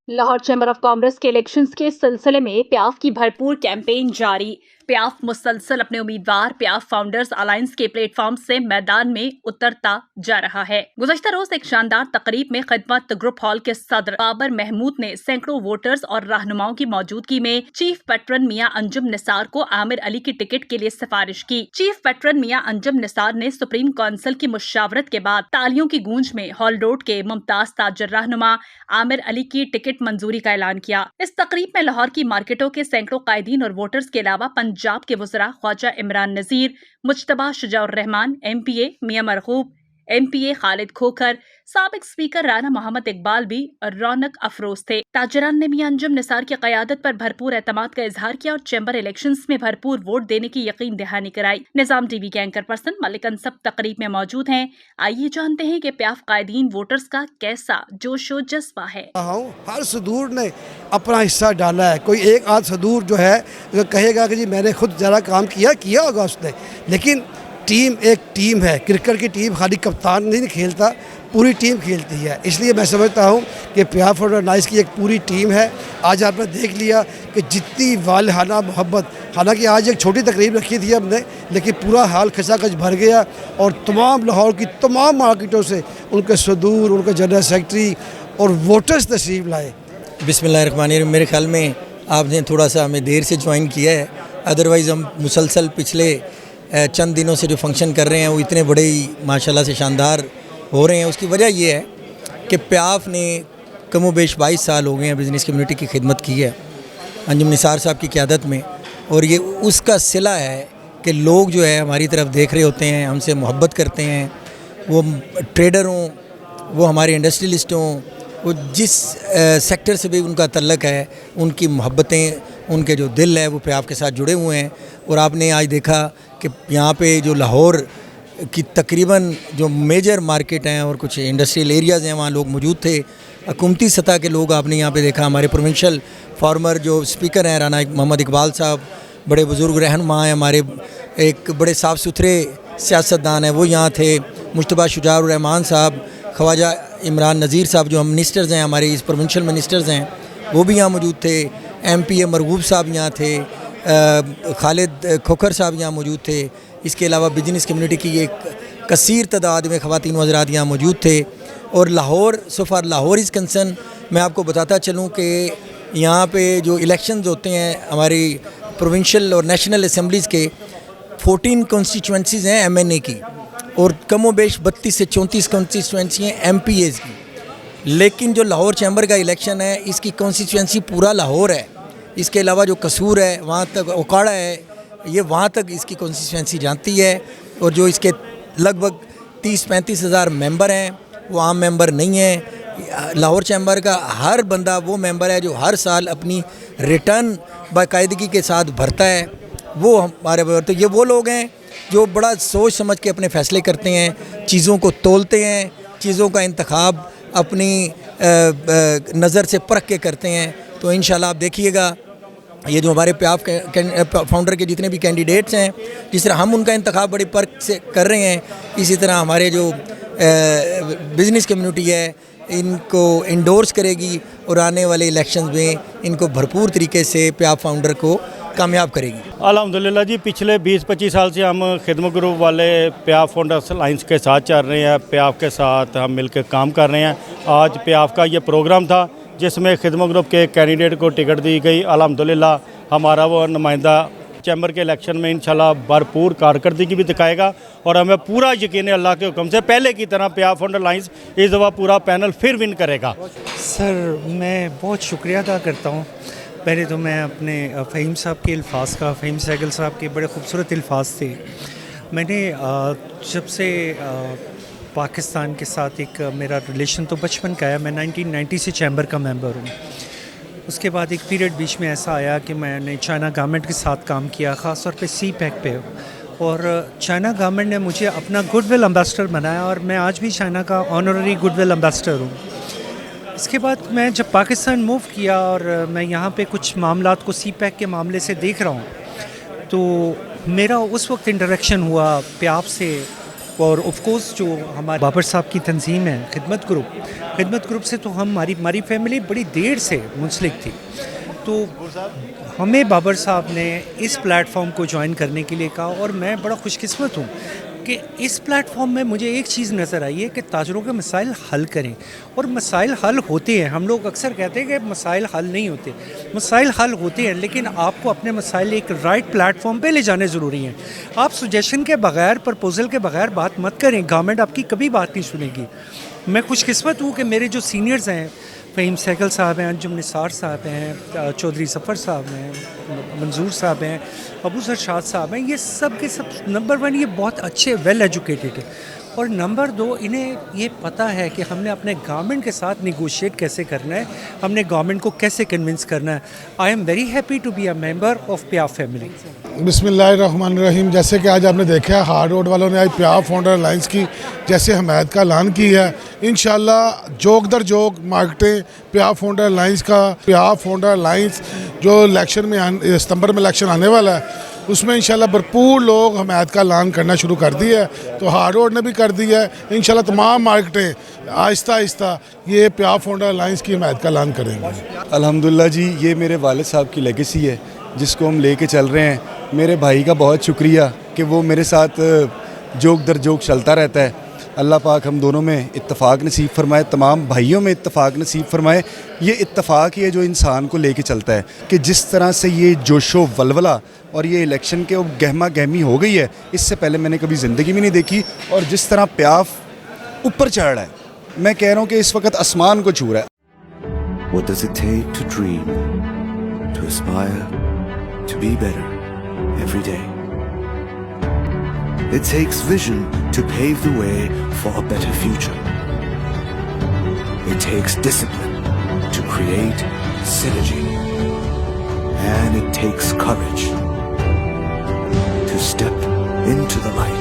Lahore chamber of commerce के elections के सिलसिले में प्याफ की भरपूर कैंपेन जारी। प्याफ मुसलसल अपने उम्मीदवार प्याफ फाउंडर्स अलायंस के प्लेटफॉर्म से मैदान में उतरता जा रहा है। गुज़श्ता रोज एक शानदार तकरीब में खिदमत ग्रुप हॉल के सदर बाबर महमूद ने सैकड़ों वोटर्स और रहनुमाओं की मौजूदगी में चीफ पैट्रन मियां अंजुम निसार को आमिर अली की टिकट के लिए सिफारिश की। चीफ पैट्रन मियां अंजुम निसार ने सुप्रीम काउंसिल की मुशावरत के बाद तालियों की गूंज में हॉल रोड के मुमताज ताजर रहनुमा आमिर अली की टिकट मंजूरी का ऐलान किया। इस तकरीब में लाहौर की मार्केटों के सैकड़ों कायदीन और वोटर्स के अलावा पंजाब के वज़रा ख्वाजा इमरान नज़ीर, मुज्तबा शुजाउर रहमान MPA मियां मरगूब, MPA खालिद खोखर, साबिक स्पीकर राना मोहम्मद इकबाल भी रौनक अफरोज थे। ताजरान ने मियां अंजुम निसार की क़यादत पर भरपूर एतमाद का इजहार किया और चैम्बर इलेक्शंस में भरपूर वोट देने की यकीन दहानी कराई। निजाम TV के एंकर पर्सन मलिक अनसब तकरीब में मौजूद हैं। आइए जानते हैं कि प्याफ कायदीन वोटर्स का कैसा जोशो जज्बा है। हर सदूर ने अपना हिस्सा डाला है। कोई एक आध सदूर जो है कहेगा कि जी मैंने खुद ज़रा काम किया होगा उसने, लेकिन टीम एक टीम है। क्रिकेट की टीम खाली कप्तान नहीं खेलता, पूरी टीम खेलती है। इसलिए मैं समझता हूँ कि प्याफ और नाइस की एक पूरी टीम है। आज आपने देख लिया कि जितनी वालहाना मोहब्बत, हालांकि आज एक छोटी तकरीब रखी थी हमने, लेकिन पूरा हाल खचाखच भर गया और तमाम लाहौर की तमाम मार्केटों से उनके सदूर, उनके जनरल सेक्रेटरी और वोटर्स तशरीफ़ लाए। बिस्मिल्लाहिर्रहमानिर्रहीम। मेरे ख्याल में आपने थोड़ा सा हमें देर से ज्वाइन किया है, अदरवाइज़ हम मुसलसल पिछले चंद दिनों से जो फंक्शन कर रहे हैं वो इतने बड़े ही माशाल्लाह से शानदार हो रहे हैं। उसकी वजह ये है कि प्याफ ने कमोबेश 22 साल हो गए हैं बिज़नेस कम्युनिटी की खिदमत की है अंजुम निसार साहब की क़यादत में, और ये उसका सिला है कि लोग जो है हमारी तरफ देख रहे होते हैं, हमसे मोहब्बत करते हैं। वो ट्रेडर हों, वो हमारे इंडस्ट्रियलिस्ट हों, वो जिस सेक्टर से भी उनका तल्लक है, उनकी मोहब्बतें, उनके जो दिल है वो प्याफ के साथ जुड़े हुए हैं। और आपने आज देखा कि यहाँ पे जो लाहौर की तकरीबन जो मेजर मार्केट हैं और कुछ इंडस्ट्रियल एरियाज़ हैं वहाँ लोग मौजूद थे। हुकूमती सतह के लोग आपने यहाँ पे देखा। हमारे प्रोविंशियल फॉर्मर जो स्पीकर हैं राना मोहम्मद इकबाल साहब, बड़े बुज़ुर्ग रहनुमा हैं हमारे, एक बड़े साफ़ सुथरे सियासतदान हैं, वो यहाँ थे। मुज्तबा शुजाउर रहमान साहब, ख्वाजा इमरान नज़ीर साहब जो हम मिनिस्टर्स हैं, हमारे इस प्रोविंशियल मिनिस्टर्स हैं, वो भी यहाँ मौजूद थे। MPA मरगूब साहब यहाँ थे, खालिद खोखर साहब यहाँ मौजूद थे। इसके अलावा बिजनेस कम्युनिटी की एक कसीर तादाद में ख़वातीन हज़रात यहाँ मौजूद थे। और लाहौर, सो फार लाहौर इज़ कंसर्न, मैं आपको बताता चलूँ कि यहाँ पे जो इलेक्शंस होते हैं हमारी प्रोविंशियल और नेशनल असम्बलीज़ के 14 कॉन्स्टिट्यूंसीज़ हैं MNA की, और कमोबेश 32 से 34 कॉन्स्टिट्यूंसी हैं MPAs की। लेकिन जो लाहौर चैम्बर का इलेक्शन है, इसकी कॉन्स्टिट्यूंसी पूरा लाहौर है। इसके अलावा जो कसूर है, वहाँ तक ओकाड़ा है, ये वहाँ तक इसकी कॉन्स्टिट्यूंसी जाती है। और जो इसके लगभग 30-35 हज़ार मेंबर हैं, वो आम मेंबर नहीं हैं। लाहौर चैम्बर का हर बंदा वो मेंबर है जो हर साल अपनी रिटर्न बाकायदगी के साथ भरता है। वो हमारे, तो ये वो लोग हैं जो बड़ा सोच समझ के अपने फ़ैसले करते हैं, चीज़ों को तोलते हैं, चीज़ों का इंतखाब अपनी नज़र से परख के करते हैं। तो इंशाल्लाह आप देखिएगा, ये जो हमारे प्याफ फाउंडर के जितने भी कैंडिडेट्स हैं, जिस तरह हम उनका इंतखाब बड़ी परख से कर रहे हैं, इसी तरह हमारे जो बिज़नेस कम्युनिटी है इनको इंडोर्स करेगी और आने वाले इलेक्शंस में इनको भरपूर तरीके से प्याफ फाउंडर को कामयाब करेगी। अल्हम्दुलिल्लाह जी, पिछले 20-25 साल से हम खिदमत ग्रुप वाले प्याफ फाउंडर्स अलायंस के साथ चल रहे हैं। प्याफ के साथ हम मिलकर काम कर रहे हैं। आज प्याफ का ये प्रोग्राम था जिसमें खिदमत ग्रुप के कैंडिडेट को टिकट दी गई। अल्हम्दुलिल्लाह हमारा वो नुमाइंदा चैम्बर के इलेक्शन में इंशाल्लाह भरपूर कारकर्दगी भी दिखाएगा, और हमें पूरा यकीन है अल्लाह के हुक्म से पहले की तरह प्याफ फाउंडर अलायंस इस दफ़ा पूरा पैनल फिर विन करेगा। सर, मैं बहुत शुक्रिया अदा करता हूँ। पहले तो मैं अपने फ़हीम साहब के अल्फाज़ का, फ़हीम सहगल साहब के बड़े खूबसूरत अल्फाज थे। मैंने जब से पाकिस्तान के साथ एक मेरा रिलेशन तो बचपन का है, मैं 1990 से चैम्बर का मेंबर हूँ। उसके बाद एक पीरियड बीच में ऐसा आया कि मैंने चाइना गवर्नमेंट के साथ काम किया, ख़ास तौर पे CPEC पे, और चाइना गवर्नमेंट ने मुझे अपना गुडविल एम्बेसडर बनाया, और मैं आज भी चाइना का ऑनररी गुडविल एम्बेसडर हूँ। इसके बाद मैं जब पाकिस्तान मूव किया और मैं यहाँ पे कुछ मामलात को CPEC के मामले से देख रहा हूँ, तो मेरा उस वक्त इंटरेक्शन हुआ प्याफ से اور آف کورس جو ہمارے بابر صاحب کی تنظیم ہے خدمت گروپ سے تو ہماری فیملی بڑی دیر سے منسلک تھی. تو ہمیں بابر صاحب نے اس پلیٹ فارم کو جوائن کرنے کے لیے کہا, اور میں بڑا خوش قسمت ہوں کہ اس پلیٹ فارم میں مجھے ایک چیز نظر آئی ہے کہ تاجروں کے مسائل حل کریں, اور مسائل حل ہوتے ہیں. ہم لوگ اکثر کہتے ہیں کہ مسائل حل نہیں ہوتے, مسائل حل ہوتے ہیں, لیکن آپ کو اپنے مسائل ایک رائٹ پلیٹ فارم پہ لے جانے ضروری ہیں. آپ سجیشن کے بغیر, پرپوزل کے بغیر بات مت کریں, گورنمنٹ آپ کی کبھی بات نہیں سنے گی. میں خوش قسمت ہوں کہ میرے جو سینئرز ہیں, فہیم سہگل صاحب ہیں, انجم نثار صاحب ہیں, چودھری ظفر صاحب ہیں, منظور صاحب ہیں, ابو ذر شاد صاحب ہیں, یہ سب کے سب نمبر 1 یہ بہت اچھے ویل ایجوکیٹڈ ہیں, اور نمبر 2 انہیں یہ پتہ ہے کہ ہم نے اپنے گورنمنٹ کے ساتھ نیگوشیٹ کیسے کرنا ہے, ہم نے گورنمنٹ کو کیسے کنونس کرنا ہے. I am very happy to be a member of پیاف فیملی. بسم اللہ الرحمن الرحیم. جیسے کہ آج آپ نے دیکھا ہے ہارڈ روڈ والوں نے آج پیاف فاؤنڈر الائنس کی جیسے حمایت کا اعلان کیا ہے. انشاءاللہ جوک در جوک مارکیٹیں پیاف فاؤنڈر الائنس کا, پیاف فاؤنڈر الائنس جو الیکشن میں ستمبر میں الیکشن آنے والا ہے اس میں انشاءاللہ بھرپور لوگ حمایت کا اعلان کرنا شروع کر دیا ہے. تو ہارڈ روڈ نے بھی کر دیا ہے. انشاءاللہ تمام مارکیٹیں آہستہ آہستہ یہ پیاف فاؤنڈر الائنس کی حمایت کا اعلان کریں گے. الحمدللہ جی, یہ میرے والد صاحب کی لیگیسی ہے جس کو ہم لے کے چل رہے ہیں. میرے بھائی کا بہت شکریہ کہ وہ میرے ساتھ جوک در جوک چلتا رہتا ہے. اللہ پاک ہم دونوں میں اتفاق نصیب فرمائے, تمام بھائیوں میں اتفاق نصیب فرمائے. یہ اتفاق ہی ہے جو انسان کو لے کے چلتا ہے کہ جس طرح سے یہ جوش و ولولہ اور یہ الیکشن کے گہما گہمی ہو گئی ہے, اس سے پہلے میں نے کبھی زندگی میں نہیں دیکھی. اور جس طرح پیاف اوپر چڑھ رہا ہے, میں کہہ رہا ہوں کہ اس وقت آسمان کو چھو رہا ہے. What does it take to dream, to aspire, to be better every day? It takes vision to pave the way for a better future. It takes discipline to create synergy. And it takes courage to step into the light.